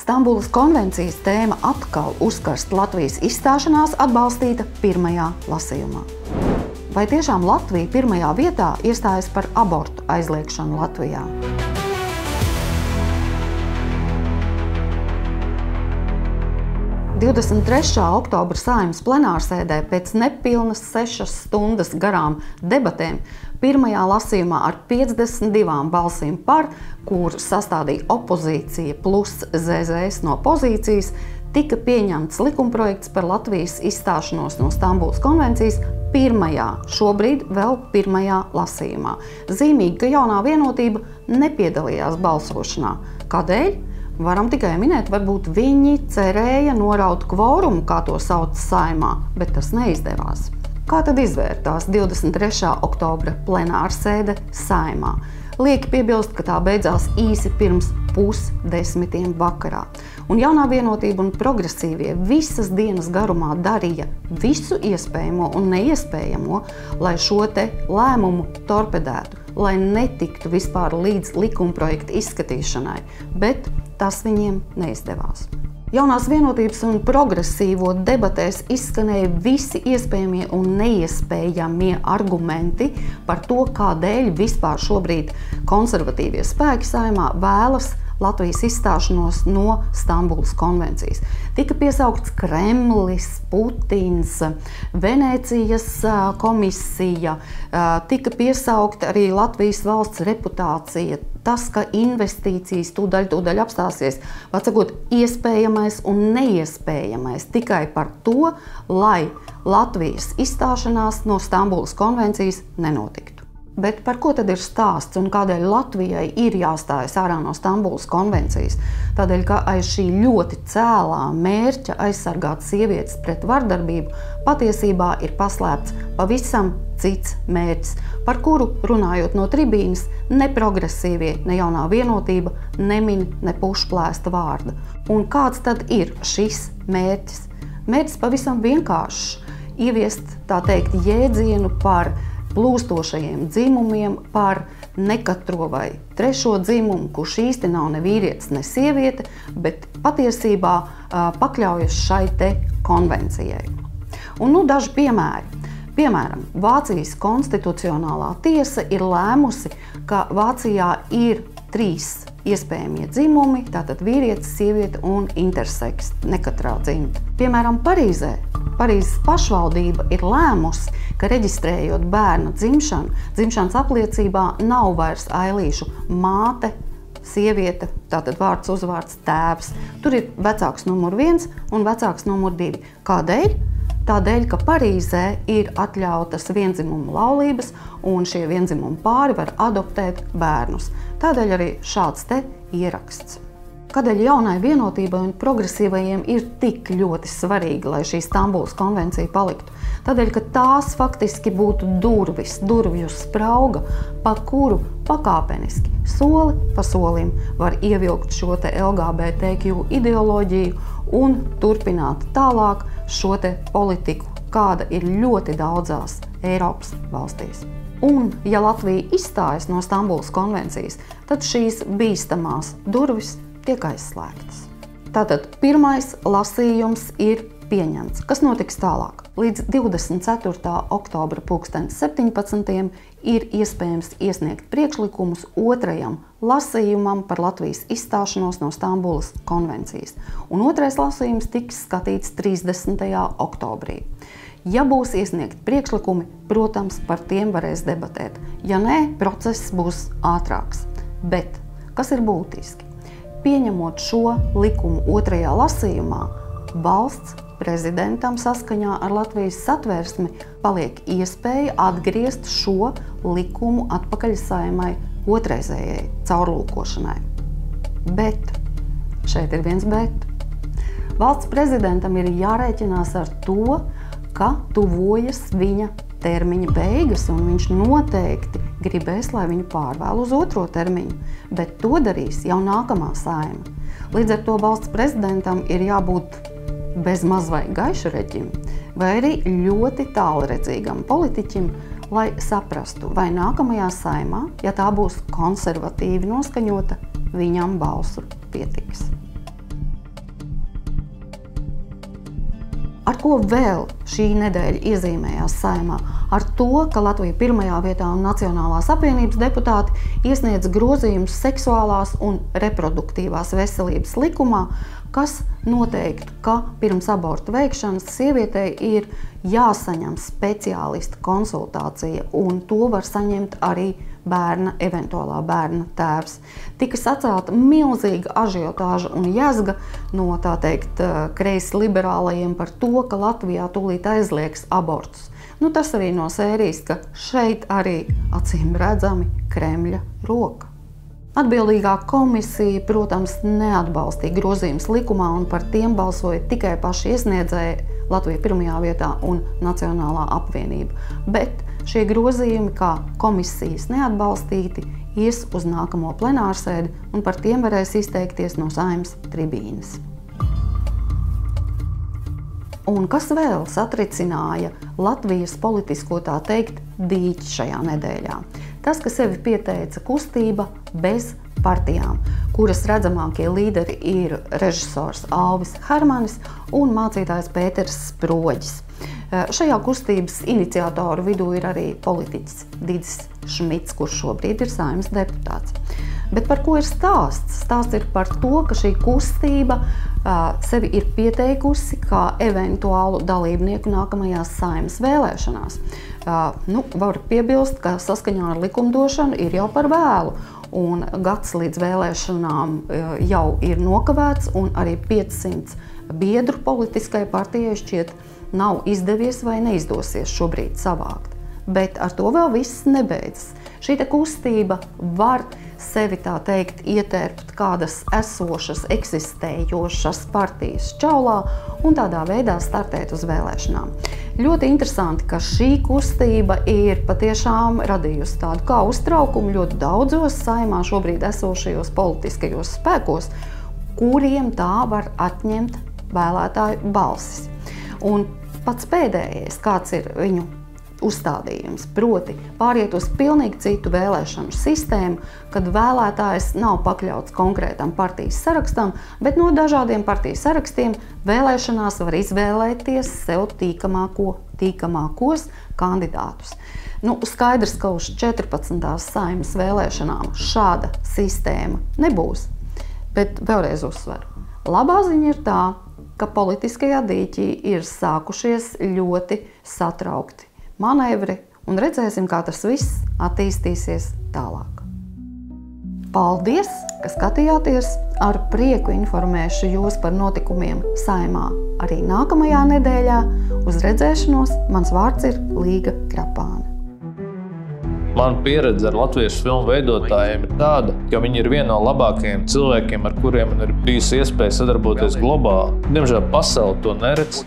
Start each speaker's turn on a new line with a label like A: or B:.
A: Stambulas konvencijas tēma atkal uzkarst Latvijas izstāšanās atbalstīta pirmajā lasījumā. Vai tiešām Latvija pirmajā vietā iestājas par abortu aizliegšanu Latvijā? – 23. oktobra Saeimas plenārsēdē pēc nepilnas 6 stundas garām debatēm pirmajā lasījumā ar 52 balsīm par, kur sastādīja opozīcija plus ZZS no pozīcijas, tika pieņemts likumprojekts par Latvijas izstāšanos no Stambulas konvencijas šobrīd vēl pirmajā lasījumā. Zīmīgi, ka jaunā vienotība nepiedalījās balsošanā. Kādēļ? Varam tikai minēt, varbūt viņi cerēja noraut kvorumu, kā to sauc Saeimā, bet tas neizdevās. Kā tad izvērtās 23. oktobra plenārsēde Saeimā? Lieki piebilst, ka tā beidzās īsi pirms 9:30 vakarā. Un jaunā vienotība un progresīvie visas dienas garumā darīja visu iespējamo un neiespējamo, lai šo te lēmumu torpedētu, lai netiktu vispār līdz likumprojekta izskatīšanai, bet tas viņiem neizdevās. Jaunās vienotības un progresīvo debatēs izskanēja visi iespējamie un neiespējamie argumenti par to, kādēļ vispār šobrīd konservatīvie spēki Saeimā vēlas Latvijas izstāšanos no Stambulas konvencijas. Tika piesaukts Kremlis, Putins, Venēcijas komisija, tika piesaukta arī Latvijas valsts reputācija, tas, ka investīcijas tūdaļ apstāsies, vārdsakot, iespējamais un neiespējamais tikai par to, lai Latvijas izstāšanās no Stambulas konvencijas nenotiktu. Bet par ko tad ir stāsts un kādēļ Latvijai ir jāstājas ārā no Stambulas konvencijas? Tādēļ, ka aiz šī ļoti cēlā mērķa aizsargāt sievietes pret vardarbību patiesībā ir paslēpts pavisam cits mērķis, par kuru, runājot no tribīnes, ne progresīvie, ne jaunā vienotība nemin ne pušplēsta vārda. Un kāds tad ir šis mērķis? Mērķis pavisam vienkāršs – ieviest, tā teikt, jēdzienu par plūstošajiem dzimumiem, par nekatro vai trešo dzimumu, kurš īsti nav ne vīrietis, ne sieviete, bet patiesībā pakļaujas šai te konvencijai. Un daži piemēri. Piemēram, Vācijas konstitucionālā tiesa ir lēmusi, ka Vācijā ir 3 iespējamie dzimumi, tātad vīrietis, sieviete un interseks, nekatrā dzimta. Piemēram, Parīzes pašvaldība ir lēmusi, ka reģistrējot bērna dzimšanu, dzimšanas apliecībā nav vairs ailīšu māte, sieviete, tātad vārds, uzvārds, tēvs. Tur ir vecāks numur 1 un vecāks numur 2. Kādēļ? Tādēļ, ka Parīzē ir atļautas viendzimumu laulības un šie viendzimumu pāri var adoptēt bērnus. Tādēļ arī šāds te ieraksts. Kādēļ jaunai vienotībai un progresīvajiem ir tik ļoti svarīgi, lai šī Stambulas konvencija paliktu? Tādēļ, ka tās faktiski būtu durvju sprauga, pa kuru pakāpeniski, soli pa solim var ievilkt šo te LGBTQ ideoloģiju un turpināt tālāk šo te politiku, kāda ir ļoti daudzās Eiropas valstīs. Un, ja Latvija izstājas no Stambulas konvencijas, tad šīs bīstamās durvis tiek aizslēgtas. Tātad pirmais lasījums ir pieņemts. Kas notiks tālāk? Līdz 24. oktobra 17. ir iespējams iesniegt priekšlikumus otrajam lasījumam par Latvijas izstāšanos no Stambulas konvencijas. Un otrais lasījums tiks skatīts 30. oktobrī. Ja būs iesniegt priekšlikumi, protams, par tiem varēs debatēt. Ja nē, process būs ātrāks. Bet, kas ir būtiski? Pieņemot šo likumu otrajā lasījumā, valsts prezidentam saskaņā ar Latvijas satversmi paliek iespēja atgriezt šo likumu atpakaļ Saeimai otrreizējai caurlūkošanai. Bet, šeit ir viens bet. Valsts prezidentam ir jārēķinās ar to, ka tuvojas viņa termiņa beigas, un viņš noteikti gribēs, lai viņu pārvēl uz otro termiņu, bet to darīs jau nākamā Saeima. Līdz ar to valsts prezidentam ir jābūt bez maz vai gaišu reģim, vai arī ļoti tālredzīgam politiķim, lai saprastu, vai nākamajā Saeimā, ja tā būs konservatīvi noskaņota, viņam balsu pietiks. Ar ko vēl šī nedēļa iezīmējās Saeimā? Ar to, ka Latvija pirmajā vietā un Nacionālās apvienības deputāti iesniedz grozījumus seksuālās un reproduktīvās veselības likumā, kas noteiktu, ka pirms abortu veikšanas sievietei ir jāsaņem speciālista konsultācija, un to var saņemt arī eventuālā bērna tēvs. Tika sacelta milzīga ažiotāža un jezga no, tā teikt, kreisi liberālajiem par to, ka Latvijā tūlīt aizliegs abortus. Tas arī no sērijas, ka šeit arī acīm redzami Kremļa roka. Atbildīgā komisija, protams, neatbalstīja grozījumus likumā, un par tiem balsoja tikai paši iesniedzēji, Latvija pirmajā vietā un Nacionālā apvienība. Bet šie grozījumi, kā komisijas neatbalstīti, ies uz nākamo plenārsēdi, un par tiem varēs izteikties no Saeimas tribīnes. Un kas vēl satricināja Latvijas politisko, tā teikt, dīķi šajā nedēļā? Tas, ka sevi pieteica kustība bez partijām, kuras redzamākie līderi ir režisors Alvis Hermanis un mācītājs Pēters Sproģis. Šajā kustības iniciatoru vidū ir arī politiķis Didis Šmits, kurš šobrīd ir Saeimas deputāts. Bet par ko ir stāsts? Stāsts ir par to, ka šī kustība sevi ir pieteikusi kā eventuālu dalībnieku nākamajās Saeimas vēlēšanās. Var piebilst, ka saskaņā ar likumdošanu ir jau par vēlu, un gads līdz vēlēšanām jau ir nokavēts, un arī 500 biedru politiskai partijai šķiet nav izdevies vai neizdosies šobrīd savākt. Bet ar to vēl viss nebeidzas. Šī kustība var sevi, tā teikt, ietērpt kādas esošas, eksistējošas partijas čaulā un tādā veidā startēt uz vēlēšanām. Ļoti interesanti, ka šī kustība ir patiešām radījusi tādu kā uztraukumu ļoti daudzos Saeimā šobrīd esošajos politiskajos spēkos, kuriem tā var atņemt vēlētāju balsis. Un pats pēdējais, kāds ir viņu uzstādījums, proti pāriet uz pilnīgi citu vēlēšanu sistēmu, kad vēlētājs nav pakļauts konkrētam partijas sarakstam, bet no dažādiem partijas sarakstiem vēlēšanās var izvēlēties sev tīkamākos kandidātus. Skaidrs, ka uz 14. Saeimas vēlēšanām šāda sistēma nebūs, bet vēlreiz uzsveru. Labā ziņa ir tā, ka politiskajā dīķī ir sākušies ļoti satraukti manevri, un redzēsim, kā tas viss attīstīsies tālāk. Paldies, ka skatījāties! Ar prieku informēšu jūs par notikumiem Saeimā arī nākamajā nedēļā. Uz redzēšanos, mans vārds ir Līga Krapāne.
B: Man pieredze ar latviešu filmu veidotājiem ir tāda, ka viņi ir viena no labākajiem cilvēkiem, ar kuriem man ir bijusi iespēja sadarboties globāli. Diemžēl pasaule to neredz.